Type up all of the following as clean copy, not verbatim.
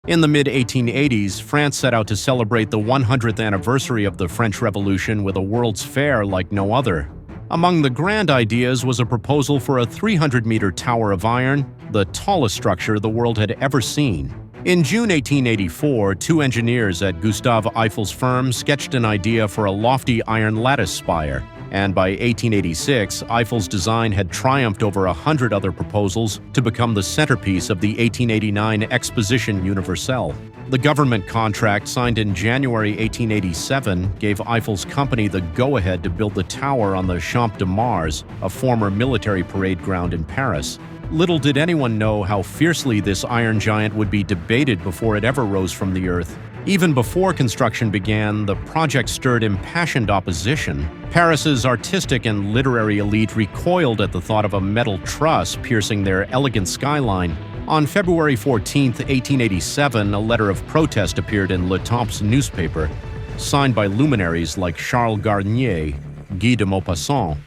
In the mid-1880s, France set out to celebrate the 100th anniversary of the French Revolution with a World's Fair like no other. Among the grand ideas was a proposal for a 300-meter tower of iron, the tallest structure the world had ever seen. In June 1884, two engineers at Gustave Eiffel's firm sketched an idea for a lofty iron lattice spire, and by 1886, Eiffel's design had triumphed over 100 other proposals to become the centerpiece of the 1889 Exposition Universelle. The government contract signed in January 1887 gave Eiffel's company the go-ahead to build the tower on the Champ de Mars, a former military parade ground in Paris. Little did anyone know how fiercely this iron giant would be debated before it ever rose from the earth. Even before construction began, the project stirred impassioned opposition. Paris's artistic and literary elite recoiled at the thought of a metal truss piercing their elegant skyline. On February 14, 1887, a letter of protest appeared in Le Temps newspaper, signed by luminaries like Charles Garnier, Guy de Maupassant,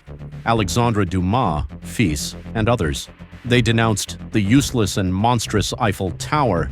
Alexandre Dumas, fils, and others. They denounced the useless and monstrous Eiffel Tower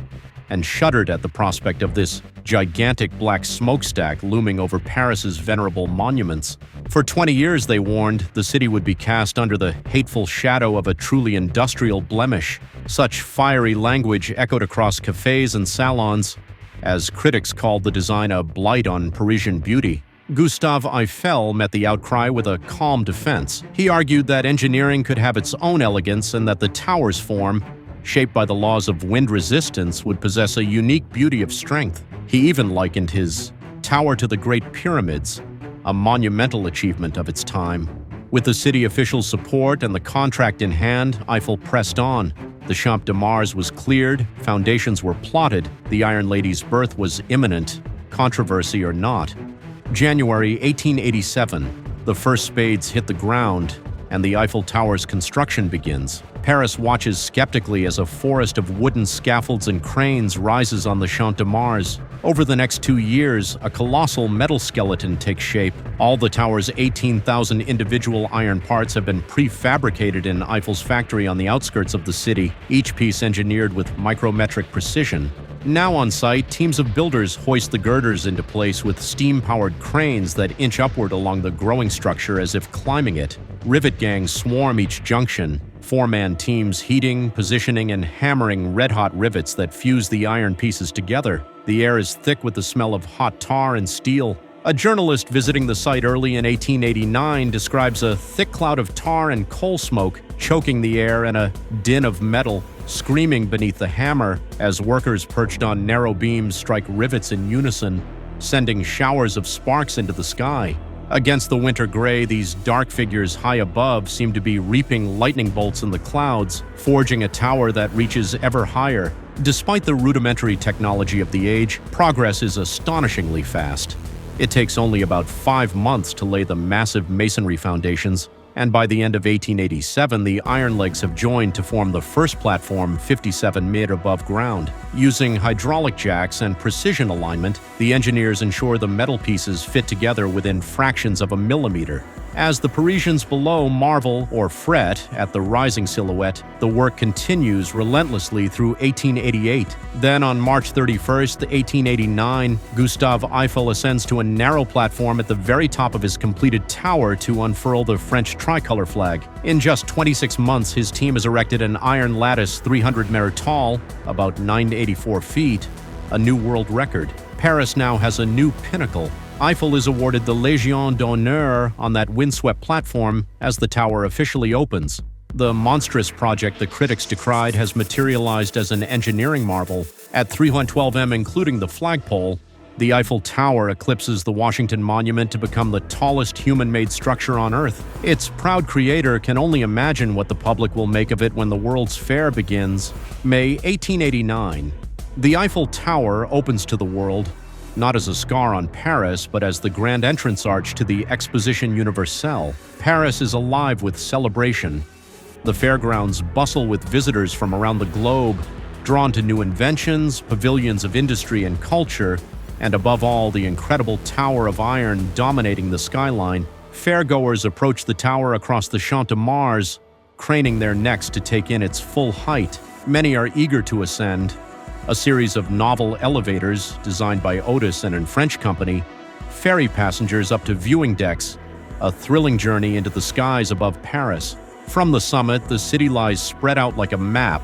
and shuddered at the prospect of this gigantic black smokestack looming over Paris's venerable monuments. For 20 years, they warned, the city would be cast under the hateful shadow of a truly industrial blemish. Such fiery language echoed across cafes and salons, as critics called the design a blight on Parisian beauty. Gustave Eiffel met the outcry with a calm defense. He argued that engineering could have its own elegance and that the tower's form, shaped by the laws of wind resistance, would possess a unique beauty of strength. He even likened his tower to the Great Pyramids, a monumental achievement of its time. With the city officials' support and the contract in hand, Eiffel pressed on. The Champ de Mars was cleared, foundations were plotted, the Iron Lady's birth was imminent, controversy or not. January 1887, the first spades hit the ground, and the Eiffel Tower's construction begins. Paris watches skeptically as a forest of wooden scaffolds and cranes rises on the Champ de Mars. Over the next 2 years, a colossal metal skeleton takes shape. All the tower's 18,000 individual iron parts have been prefabricated in Eiffel's factory on the outskirts of the city, each piece engineered with micrometric precision. Now on site, teams of builders hoist the girders into place with steam-powered cranes that inch upward along the growing structure as if climbing it. Rivet gangs swarm each junction, four-man teams heating, positioning, and hammering red-hot rivets that fuse the iron pieces together. The air is thick with the smell of hot tar and steel. A journalist visiting the site early in 1889 describes a thick cloud of tar and coal smoke choking the air and a din of metal screaming beneath the hammer as workers perched on narrow beams strike rivets in unison, sending showers of sparks into the sky. Against the winter gray, these dark figures high above seem to be reaping lightning bolts in the clouds, forging a tower that reaches ever higher. Despite the rudimentary technology of the age, progress is astonishingly fast. It takes only about 5 months to lay the massive masonry foundations, and by the end of 1887, the iron legs have joined to form the first platform 57 meters above ground. Using hydraulic jacks and precision alignment, the engineers ensure the metal pieces fit together within fractions of a millimeter. As the Parisians below marvel or fret at the rising silhouette, the work continues relentlessly through 1888. Then on March 31st, 1889, Gustave Eiffel ascends to a narrow platform at the very top of his completed tower to unfurl the French tricolor flag. In just 26 months, his team has erected an iron lattice 300 meters tall, about 984 feet, a new world record. Paris now has a new pinnacle. Eiffel is awarded the Légion d'honneur on that windswept platform as the tower officially opens. The monstrous project the critics decried has materialized as an engineering marvel. At 312 m including the flagpole, the Eiffel Tower eclipses the Washington Monument to become the tallest human-made structure on Earth. Its proud creator can only imagine what the public will make of it when the World's Fair begins. May 1889. The Eiffel Tower opens to the world, not as a scar on Paris, but as the grand entrance arch to the Exposition Universelle. Paris is alive with celebration. The fairgrounds bustle with visitors from around the globe, drawn to new inventions, pavilions of industry and culture, and above all, the incredible Tower of Iron dominating the skyline. Fairgoers approach the tower across the Champ de Mars, craning their necks to take in its full height. Many are eager to ascend, A series of novel elevators, designed by Otis and a French company, ferry passengers up to viewing decks, a thrilling journey into the skies above Paris. From the summit, the city lies spread out like a map,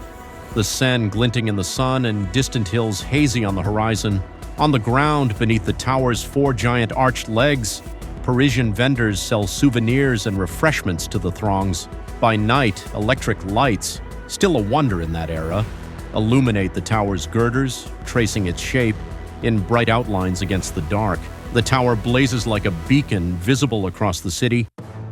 the Seine glinting in the sun and distant hills hazy on the horizon. On the ground, beneath the tower's 4 giant arched legs, Parisian vendors sell souvenirs and refreshments to the throngs. By night, electric lights, still a wonder in that era, illuminate the tower's girders, tracing its shape in bright outlines against the dark. The tower blazes like a beacon visible across the city,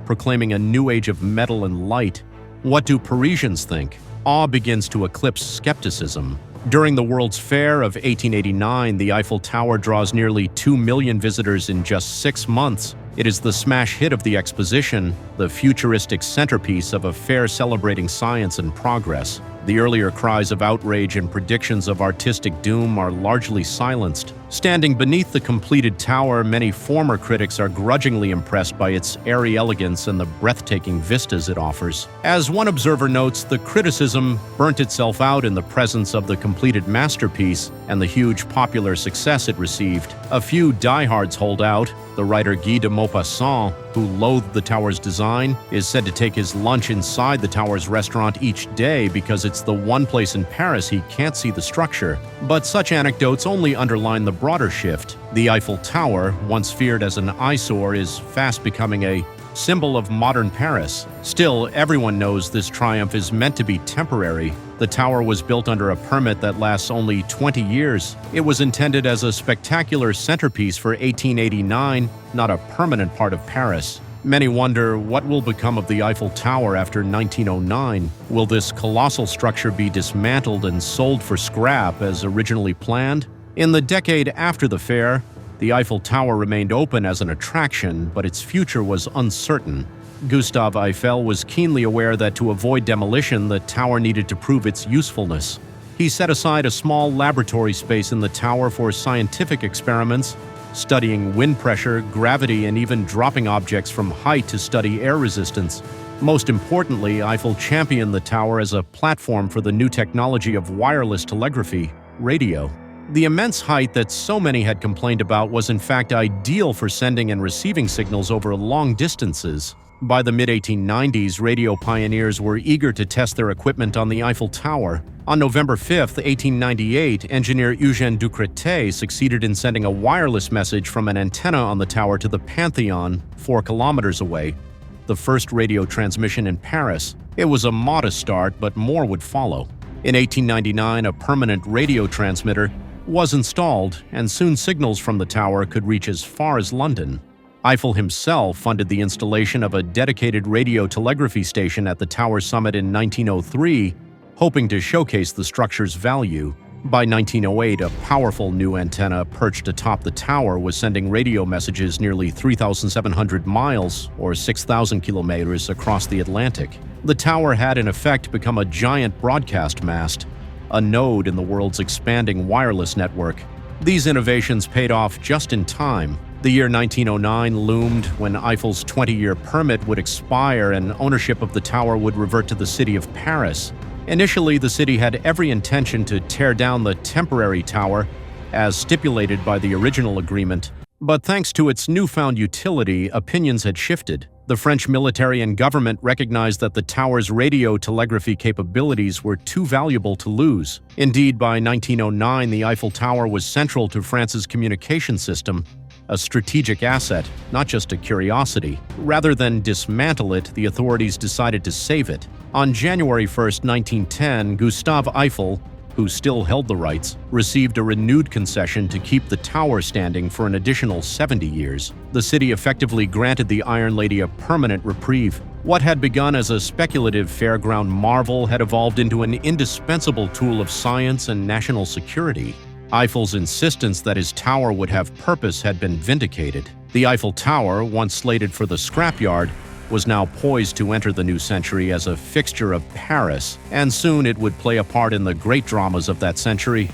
proclaiming a new age of metal and light. What do Parisians think? Awe begins to eclipse skepticism. During the World's Fair of 1889, the Eiffel Tower draws nearly 2 million visitors in just 6 months. It is the smash hit of the exposition, the futuristic centerpiece of a fair celebrating science and progress. The earlier cries of outrage and predictions of artistic doom are largely silenced. Standing beneath the completed tower, many former critics are grudgingly impressed by its airy elegance and the breathtaking vistas it offers. As one observer notes, the criticism burnt itself out in the presence of the completed masterpiece and the huge popular success it received. A few diehards hold out. The writer Guy de Maupassant, who loathed the tower's design, is said to take his lunch inside the tower's restaurant each day because it's the one place in Paris he can't see the structure. But such anecdotes only underline the broader shift. The Eiffel Tower, once feared as an eyesore, is fast becoming a symbol of modern Paris. Still, everyone knows this triumph is meant to be temporary. The tower was built under a permit that lasts only 20 years. It was intended as a spectacular centerpiece for 1889, not a permanent part of Paris. Many wonder what will become of the Eiffel Tower after 1909. Will this colossal structure be dismantled and sold for scrap as originally planned? In the decade after the fair, the Eiffel Tower remained open as an attraction, but its future was uncertain. Gustave Eiffel was keenly aware that to avoid demolition, the tower needed to prove its usefulness. He set aside a small laboratory space in the tower for scientific experiments, studying wind pressure, gravity, and even dropping objects from height to study air resistance. Most importantly, Eiffel championed the tower as a platform for the new technology of wireless telegraphy, radio. The immense height that so many had complained about was in fact ideal for sending and receiving signals over long distances. By the mid-1890s, radio pioneers were eager to test their equipment on the Eiffel Tower. On November 5, 1898, engineer Eugène Ducretet succeeded in sending a wireless message from an antenna on the tower to the Pantheon, 4 kilometers away. The first radio transmission in Paris. It was a modest start, but more would follow. In 1899, a permanent radio transmitter was installed, and soon signals from the tower could reach as far as London. Eiffel himself funded the installation of a dedicated radio telegraphy station at the tower summit in 1903, hoping to showcase the structure's value. By 1908, a powerful new antenna perched atop the tower was sending radio messages nearly 3,700 miles, or 6,000 kilometers, across the Atlantic. The tower had in effect become a giant broadcast mast, a node in the world's expanding wireless network. These innovations paid off just in time. The year 1909 loomed when Eiffel's 20-year permit would expire and ownership of the tower would revert to the city of Paris. Initially, the city had every intention to tear down the temporary tower, as stipulated by the original agreement. But thanks to its newfound utility, opinions had shifted. The French military and government recognized that the tower's radio telegraphy capabilities were too valuable to lose. Indeed, by 1909, the Eiffel Tower was central to France's communication system, a strategic asset, not just a curiosity. Rather than dismantle it, the authorities decided to save it. On January 1, 1910, Gustave Eiffel, who still held the rights, received a renewed concession to keep the tower standing for an additional 70 years. The city effectively granted the Iron Lady a permanent reprieve. What had begun as a speculative fairground marvel had evolved into an indispensable tool of science and national security. Eiffel's insistence that his tower would have purpose had been vindicated. The Eiffel Tower, once slated for the scrapyard, was now poised to enter the new century as a fixture of Paris, and soon it would play a part in the great dramas of that century.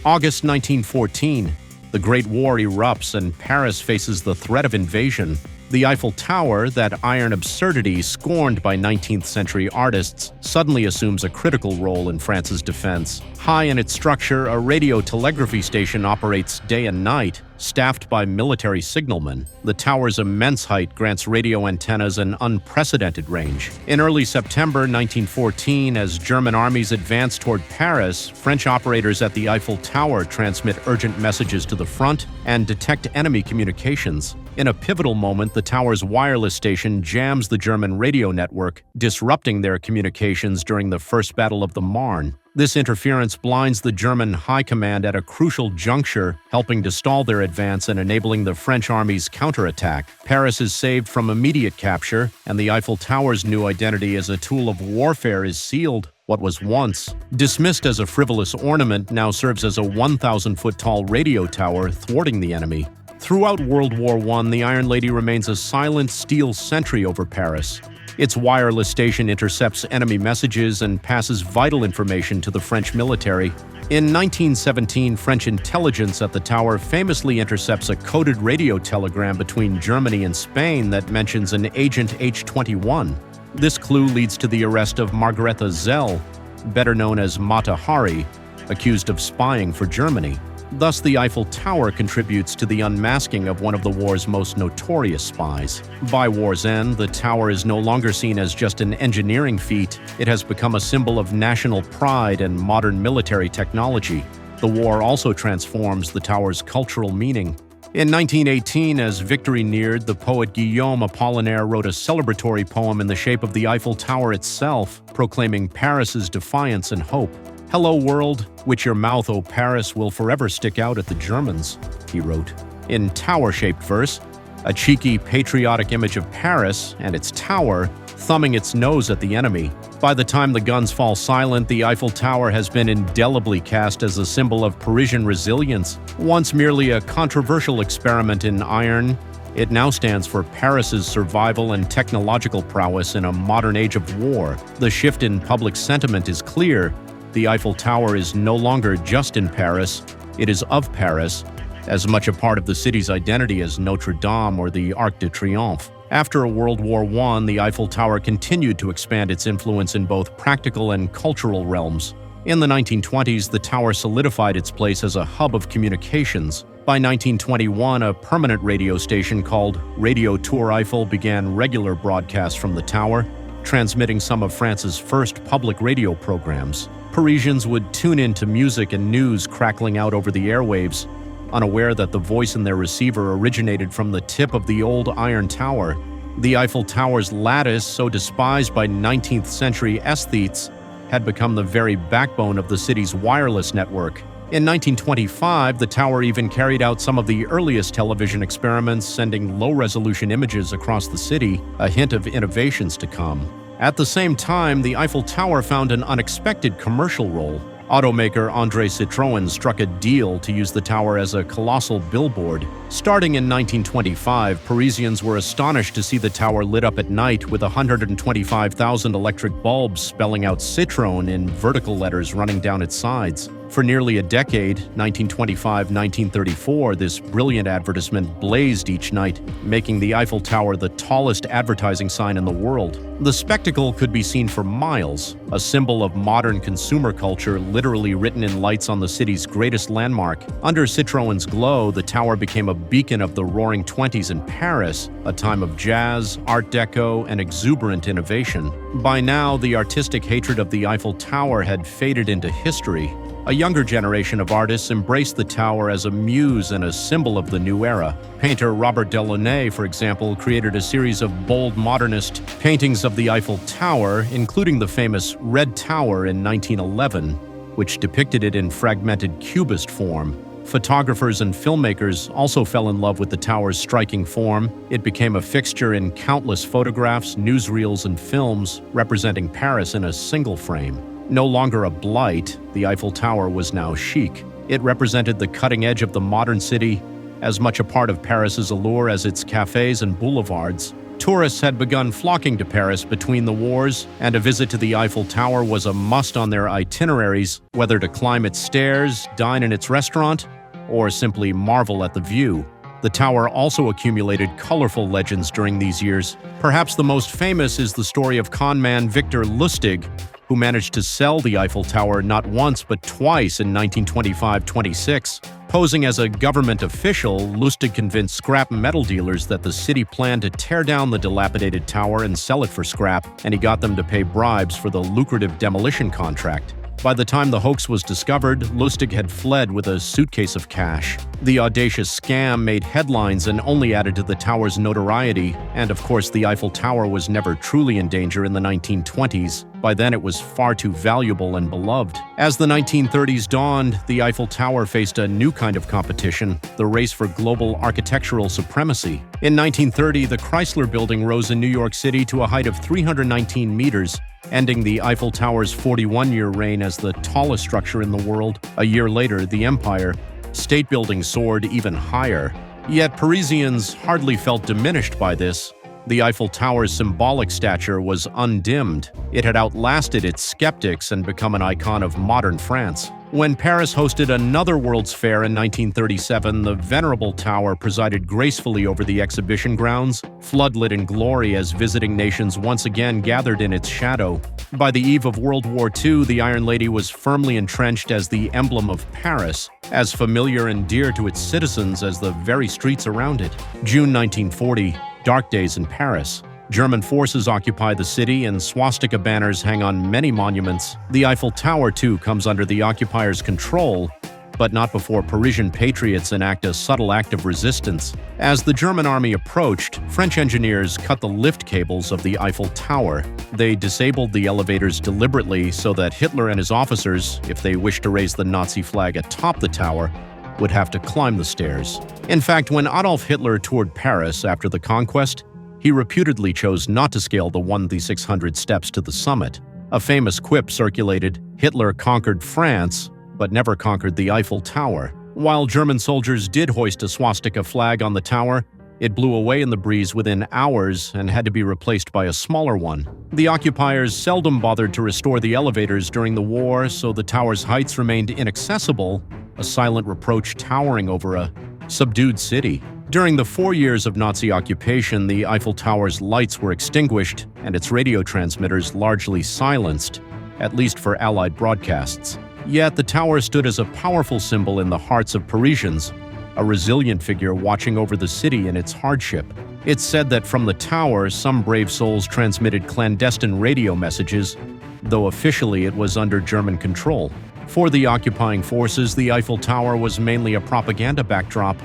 August 1914. The Great War erupts and Paris faces the threat of invasion. The Eiffel Tower, that iron absurdity scorned by 19th century artists, suddenly assumes a critical role in France's defense. High in its structure, a radio telegraphy station operates day and night, staffed by military signalmen. The tower's immense height grants radio antennas an unprecedented range. In early September 1914, as German armies advanced toward Paris, French operators at the Eiffel Tower transmit urgent messages to the front and detect enemy communications. In a pivotal moment, the tower's wireless station jams the German radio network, disrupting their communications during the First Battle of the Marne. This interference blinds the German high command at a crucial juncture, helping to stall their advance and enabling the French army's counterattack. Paris is saved from immediate capture, and the Eiffel Tower's new identity as a tool of warfare is sealed. What was once dismissed as a frivolous ornament now serves as a 1,000-foot-tall radio tower, thwarting the enemy. Throughout World War I, the Iron Lady remains a silent steel sentry over Paris. Its wireless station intercepts enemy messages and passes vital information to the French military. In 1917, French intelligence at the tower famously intercepts a coded radio telegram between Germany and Spain that mentions an Agent H-21. This clue leads to the arrest of Margaretha Zell, better known as Mata Hari, accused of spying for Germany. Thus, the Eiffel Tower contributes to the unmasking of one of the war's most notorious spies. By war's end, the tower is no longer seen as just an engineering feat. It has become a symbol of national pride and modern military technology. The war also transforms the tower's cultural meaning. In 1918, as victory neared, the poet Guillaume Apollinaire wrote a celebratory poem in the shape of the Eiffel Tower itself, proclaiming Paris's defiance and hope. "Hello, world, which your mouth, O Paris, will forever stick out at the Germans," he wrote. In tower-shaped verse, a cheeky, patriotic image of Paris and its tower thumbing its nose at the enemy. By the time the guns fall silent, the Eiffel Tower has been indelibly cast as a symbol of Parisian resilience. Once merely a controversial experiment in iron, it now stands for Paris's survival and technological prowess in a modern age of war. The shift in public sentiment is clear. The Eiffel Tower is no longer just in Paris, it is of Paris, as much a part of the city's identity as Notre Dame or the Arc de Triomphe. After World War I, the Eiffel Tower continued to expand its influence in both practical and cultural realms. In the 1920s, the tower solidified its place as a hub of communications. By 1921, a permanent radio station called Radio Tour Eiffel began regular broadcasts from the tower, transmitting some of France's first public radio programs. Parisians would tune in to music and news crackling out over the airwaves, unaware that the voice in their receiver originated from the tip of the old iron tower. The Eiffel Tower's lattice, so despised by 19th century aesthetes, had become the very backbone of the city's wireless network. In 1925, the tower even carried out some of the earliest television experiments, sending low-resolution images across the city, a hint of innovations to come. At the same time, the Eiffel Tower found an unexpected commercial role. Automaker André Citroën struck a deal to use the tower as a colossal billboard. Starting in 1925, Parisians were astonished to see the tower lit up at night with 125,000 electric bulbs spelling out Citroën in vertical letters running down its sides. For nearly a decade, 1925-1934, this brilliant advertisement blazed each night, making the Eiffel Tower the tallest advertising sign in the world. The spectacle could be seen for miles, a symbol of modern consumer culture literally written in lights on the city's greatest landmark. Under Citroën's glow, the tower became a beacon of the roaring 20s in Paris, a time of jazz, Art Deco, and exuberant innovation. By now, the artistic hatred of the Eiffel Tower had faded into history. A younger generation of artists embraced the tower as a muse and a symbol of the new era. Painter Robert Delaunay, for example, created a series of bold modernist paintings of the Eiffel Tower, including the famous Red Tower in 1911, which depicted it in fragmented cubist form. Photographers and filmmakers also fell in love with the tower's striking form. It became a fixture in countless photographs, newsreels, and films representing Paris in a single frame. No longer a blight, the Eiffel Tower was now chic. It represented the cutting edge of the modern city, as much a part of Paris's allure as its cafes and boulevards. Tourists had begun flocking to Paris between the wars, and a visit to the Eiffel Tower was a must on their itineraries, whether to climb its stairs, dine in its restaurant, or simply marvel at the view. The tower also accumulated colorful legends during these years. Perhaps the most famous is the story of conman Victor Lustig, who managed to sell the Eiffel Tower not once but twice in 1925-26. Posing as a government official, Lustig convinced scrap metal dealers that the city planned to tear down the dilapidated tower and sell it for scrap, and he got them to pay bribes for the lucrative demolition contract. By the time the hoax was discovered, Lustig had fled with a suitcase of cash. The audacious scam made headlines and only added to the tower's notoriety, and of course the Eiffel Tower was never truly in danger in the 1920s. By then it was far too valuable and beloved. As the 1930s dawned, the Eiffel Tower faced a new kind of competition, the race for global architectural supremacy. In 1930, the Chrysler Building rose in New York City to a height of 319 meters, ending the Eiffel Tower's 41-year reign as the tallest structure in the world. A year later, the Empire State Building soared even higher. Yet Parisians hardly felt diminished by this. The Eiffel Tower's symbolic stature was undimmed. It had outlasted its skeptics and become an icon of modern France. When Paris hosted another World's Fair in 1937, the venerable tower presided gracefully over the exhibition grounds, floodlit in glory as visiting nations once again gathered in its shadow. By the eve of World War II, the Iron Lady was firmly entrenched as the emblem of Paris, as familiar and dear to its citizens as the very streets around it. June 1940, dark days in Paris. German forces occupy the city and swastika banners hang on many monuments. The Eiffel Tower, too, comes under the occupiers' control, but not before Parisian patriots enact a subtle act of resistance. As the German army approached, French engineers cut the lift cables of the Eiffel Tower. They disabled the elevators deliberately so that Hitler and his officers, if they wished to raise the Nazi flag atop the tower, would have to climb the stairs. In fact, when Adolf Hitler toured Paris after the conquest, he reputedly chose not to scale the 1,600 steps to the summit. A famous quip circulated: Hitler conquered France, but never conquered the Eiffel Tower. While German soldiers did hoist a swastika flag on the tower, it blew away in the breeze within hours and had to be replaced by a smaller one. The occupiers seldom bothered to restore the elevators during the war, so the tower's heights remained inaccessible, a silent reproach towering over a subdued city. During the 4 years of Nazi occupation, the Eiffel Tower's lights were extinguished and its radio transmitters largely silenced, at least for Allied broadcasts. Yet the tower stood as a powerful symbol in the hearts of Parisians, a resilient figure watching over the city in its hardship. It's said that from the tower, some brave souls transmitted clandestine radio messages, though officially it was under German control. For the occupying forces, the Eiffel Tower was mainly a propaganda backdrop,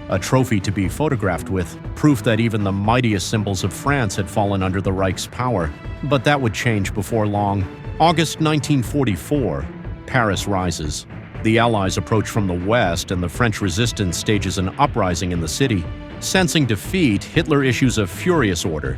a trophy to be photographed with, proof that even the mightiest symbols of France had fallen under the Reich's power. But that would change before long. August 1944, Paris rises. The Allies approach from the west, and the French resistance stages an uprising in the city. Sensing defeat, Hitler issues a furious order.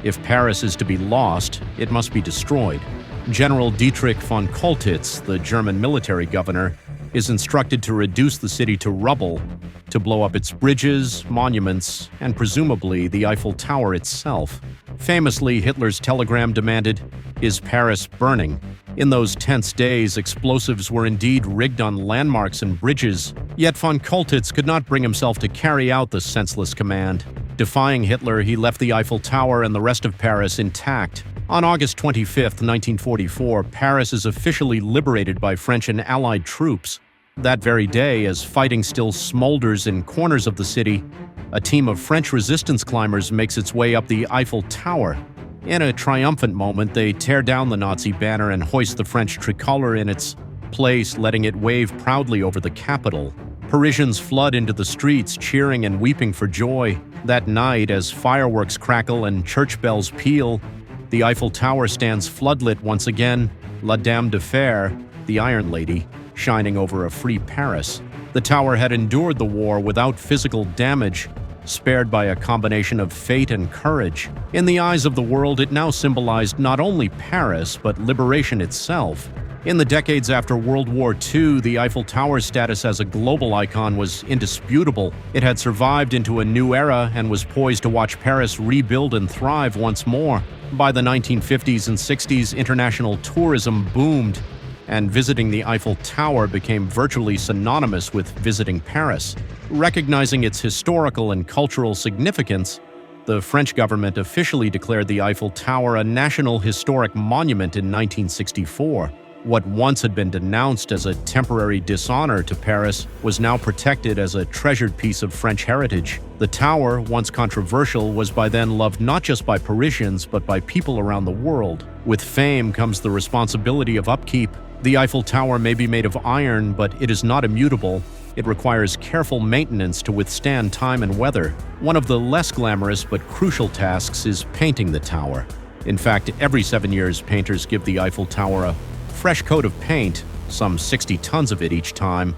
If Paris is to be lost, it must be destroyed. General Dietrich von Koltitz, the German military governor, is instructed to reduce the city to rubble, to blow up its bridges, monuments, and presumably the Eiffel Tower itself. Famously, Hitler's telegram demanded, "Is Paris burning?" In those tense days, explosives were indeed rigged on landmarks and bridges, yet von Koltitz could not bring himself to carry out the senseless command. Defying Hitler, he left the Eiffel Tower and the rest of Paris intact. On August 25, 1944, Paris is officially liberated by French and Allied troops. That very day, as fighting still smolders in corners of the city, a team of French resistance climbers makes its way up the Eiffel Tower. In a triumphant moment, they tear down the Nazi banner and hoist the French tricolor in its place, letting it wave proudly over the capital. Parisians flood into the streets, cheering and weeping for joy. That night, as fireworks crackle and church bells peal, the Eiffel Tower stands floodlit once again, La Dame de Fer, the Iron Lady, shining over a free Paris. The tower had endured the war without physical damage, spared by a combination of fate and courage. In the eyes of the world, it now symbolized not only Paris, but liberation itself. In the decades after World War II, the Eiffel Tower's status as a global icon was indisputable. It had survived into a new era and was poised to watch Paris rebuild and thrive once more. By the 1950s and 60s, international tourism boomed, and visiting the Eiffel Tower became virtually synonymous with visiting Paris. Recognizing its historical and cultural significance, the French government officially declared the Eiffel Tower a National Historic Monument in 1964. What once had been denounced as a temporary dishonor to Paris was now protected as a treasured piece of French heritage. The tower, once controversial, was by then loved not just by Parisians but by people around the world. With fame comes the responsibility of upkeep. The Eiffel Tower may be made of iron, but it is not immutable. It requires careful maintenance to withstand time and weather. One of the less glamorous but crucial tasks is painting the tower. In fact, every 7 years, painters give the Eiffel Tower a fresh coat of paint, some 60 tons of it each time,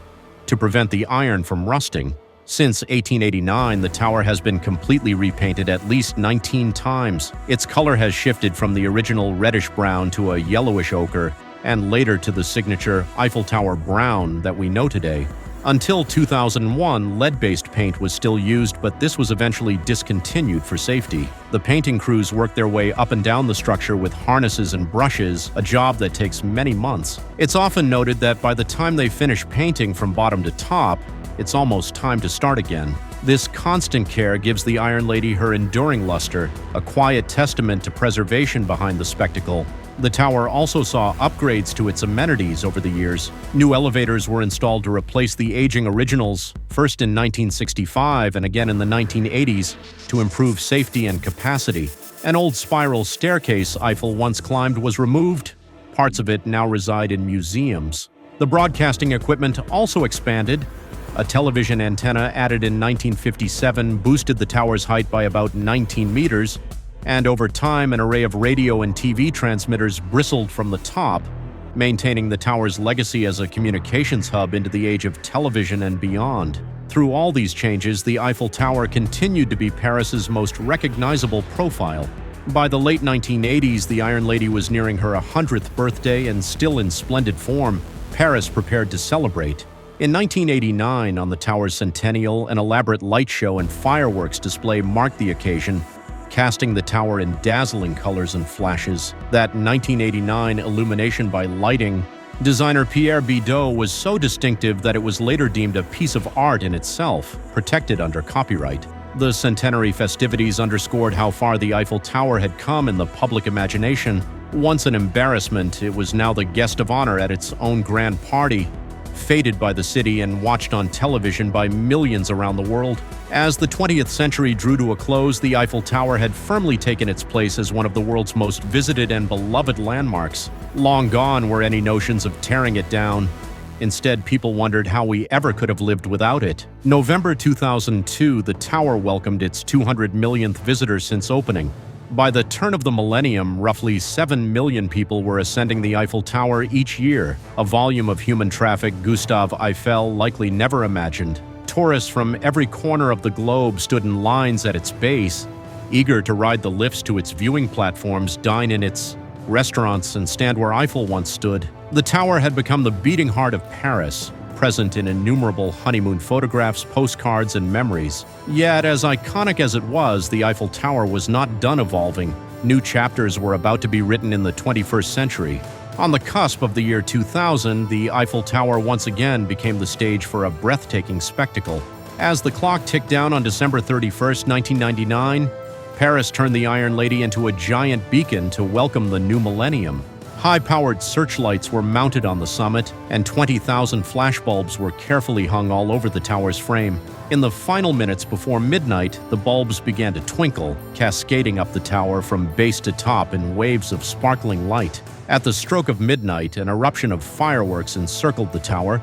to prevent the iron from rusting. Since 1889, the tower has been completely repainted at least 19 times. Its color has shifted from the original reddish-brown to a yellowish ochre, and later to the signature Eiffel Tower brown that we know today. Until 2001, lead-based paint was still used, but this was eventually discontinued for safety. The painting crews worked their way up and down the structure with harnesses and brushes, a job that takes many months. It's often noted that by the time they finish painting from bottom to top, it's almost time to start again. This constant care gives the Iron Lady her enduring luster, a quiet testament to preservation behind the spectacle. The tower also saw upgrades to its amenities over the years. New elevators were installed to replace the aging originals, first in 1965 and again in the 1980s, to improve safety and capacity. An old spiral staircase Eiffel once climbed was removed. Parts of it now reside in museums. The broadcasting equipment also expanded. A television antenna added in 1957 boosted the tower's height by about 19 meters, and over time an array of radio and TV transmitters bristled from the top, maintaining the tower's legacy as a communications hub into the age of television and beyond. Through all these changes, the Eiffel Tower continued to be Paris's most recognizable profile. By the late 1980s, the Iron Lady was nearing her 100th birthday and still in splendid form. Paris prepared to celebrate. In 1989, on the tower's centennial, an elaborate light show and fireworks display marked the occasion, casting the tower in dazzling colors and flashes. That 1989 illumination by lighting designer Pierre Bidot was so distinctive that it was later deemed a piece of art in itself, protected under copyright. The centenary festivities underscored how far the Eiffel Tower had come in the public imagination. Once an embarrassment, it was now the guest of honor at its own grand party, feted by the city and watched on television by millions around the world. As the 20th century drew to a close, the Eiffel Tower had firmly taken its place as one of the world's most visited and beloved landmarks. Long gone were any notions of tearing it down. Instead, people wondered how we ever could have lived without it. November 2002, the tower welcomed its 200 millionth visitor since opening. By the turn of the millennium, roughly 7 million people were ascending the Eiffel Tower each year, a volume of human traffic Gustave Eiffel likely never imagined. Tourists from every corner of the globe stood in lines at its base, eager to ride the lifts to its viewing platforms, dine in its restaurants, and stand where Eiffel once stood. The tower had become the beating heart of Paris, present in innumerable honeymoon photographs, postcards, and memories. Yet, as iconic as it was, the Eiffel Tower was not done evolving. New chapters were about to be written in the 21st century. On the cusp of the year 2000, the Eiffel Tower once again became the stage for a breathtaking spectacle. As the clock ticked down on December 31st, 1999, Paris turned the Iron Lady into a giant beacon to welcome the new millennium. High-powered searchlights were mounted on the summit, and 20,000 flashbulbs were carefully hung all over the tower's frame. In the final minutes before midnight, the bulbs began to twinkle, cascading up the tower from base to top in waves of sparkling light. At the stroke of midnight, an eruption of fireworks encircled the tower,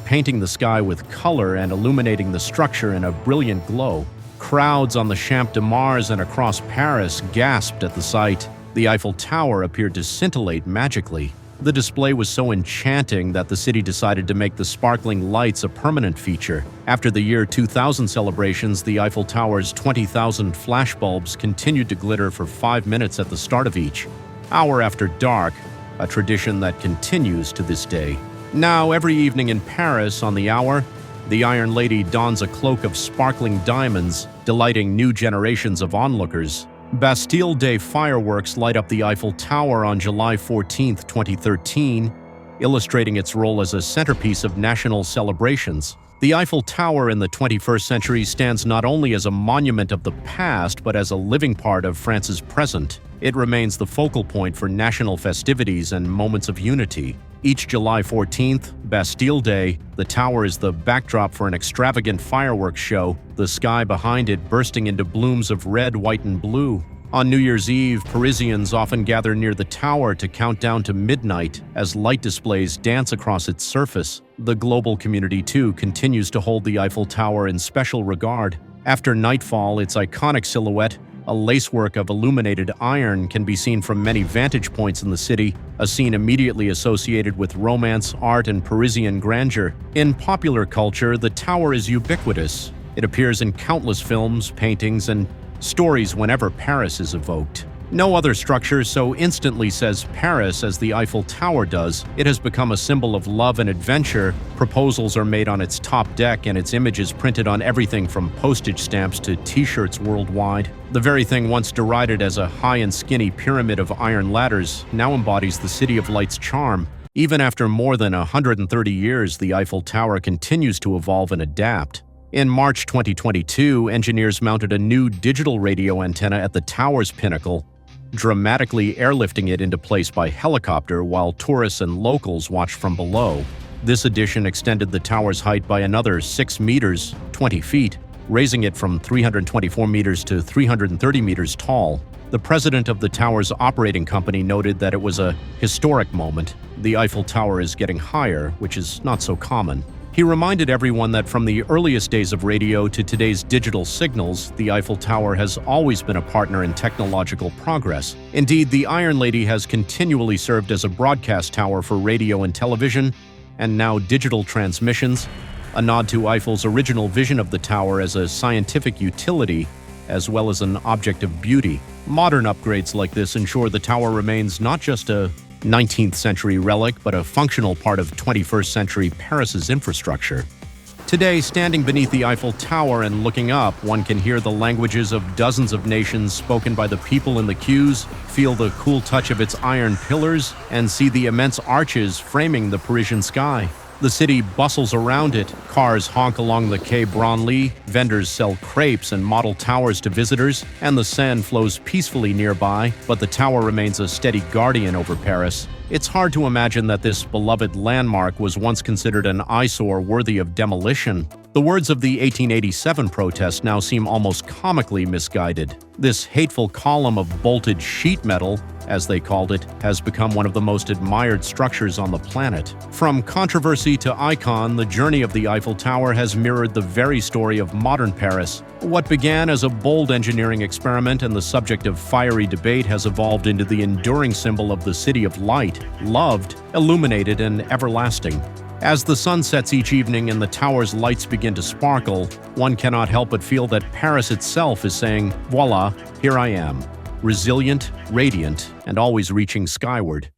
painting the sky with color and illuminating the structure in a brilliant glow. Crowds on the Champ de Mars and across Paris gasped at the sight. The Eiffel Tower appeared to scintillate magically. The display was so enchanting that the city decided to make the sparkling lights a permanent feature. After the year 2000 celebrations, the Eiffel Tower's 20,000 flashbulbs continued to glitter for 5 minutes at the start of each, hour after dark, a tradition that continues to this day. Now, every evening in Paris on the hour, the Iron Lady dons a cloak of sparkling diamonds, delighting new generations of onlookers. Bastille Day fireworks light up the Eiffel Tower on July 14, 2013, illustrating its role as a centerpiece of national celebrations. The Eiffel Tower in the 21st century stands not only as a monument of the past, but as a living part of France's present. It remains the focal point for national festivities and moments of unity. Each July 14th, Bastille Day, the tower is the backdrop for an extravagant fireworks show, the sky behind it bursting into blooms of red, white, and blue. On New Year's Eve, Parisians often gather near the tower to count down to midnight as light displays dance across its surface. The global community, too, continues to hold the Eiffel Tower in special regard. After nightfall, its iconic silhouette, a lacework of illuminated iron, can be seen from many vantage points in the city, a scene immediately associated with romance, art, and Parisian grandeur. In popular culture, the tower is ubiquitous. It appears in countless films, paintings, and stories whenever Paris is evoked. No other structure so instantly says Paris as the Eiffel Tower does. It has become a symbol of love and adventure. Proposals are made on its top deck, and its image is printed on everything from postage stamps to t-shirts worldwide. The very thing once derided as a high and skinny pyramid of iron ladders now embodies the City of Light's charm. Even after more than 130 years, the Eiffel Tower continues to evolve and adapt. In March 2022, engineers mounted a new digital radio antenna at the tower's pinnacle, dramatically airlifting it into place by helicopter while tourists and locals watched from below. This addition extended the tower's height by another 6 meters, 20 feet, raising it from 324 meters to 330 meters tall. The president of the tower's operating company noted that it was a historic moment. The Eiffel Tower is getting higher, which is not so common. He reminded everyone that from the earliest days of radio to today's digital signals, the Eiffel Tower has always been a partner in technological progress. Indeed, the Iron Lady has continually served as a broadcast tower for radio and television, and now digital transmissions, a nod to Eiffel's original vision of the tower as a scientific utility, as well as an object of beauty. Modern upgrades like this ensure the tower remains not just a 19th century relic, but a functional part of 21st century Paris's infrastructure. Today, standing beneath the Eiffel Tower and looking up, one can hear the languages of dozens of nations spoken by the people in the queues, feel the cool touch of its iron pillars, and see the immense arches framing the Parisian sky. The city bustles around it. Cars honk along the Quai Branly, vendors sell crepes and model towers to visitors, and the Seine flows peacefully nearby, but the tower remains a steady guardian over Paris. It's hard to imagine that this beloved landmark was once considered an eyesore worthy of demolition. The words of the 1887 protest now seem almost comically misguided. This hateful column of bolted sheet metal, as they called it, has become one of the most admired structures on the planet. From controversy to icon, the journey of the Eiffel Tower has mirrored the very story of modern Paris. What began as a bold engineering experiment and the subject of fiery debate has evolved into the enduring symbol of the City of Light, loved, illuminated, and everlasting. As the sun sets each evening and the tower's lights begin to sparkle, one cannot help but feel that Paris itself is saying, "Voila, here I am," resilient, radiant, and always reaching skyward.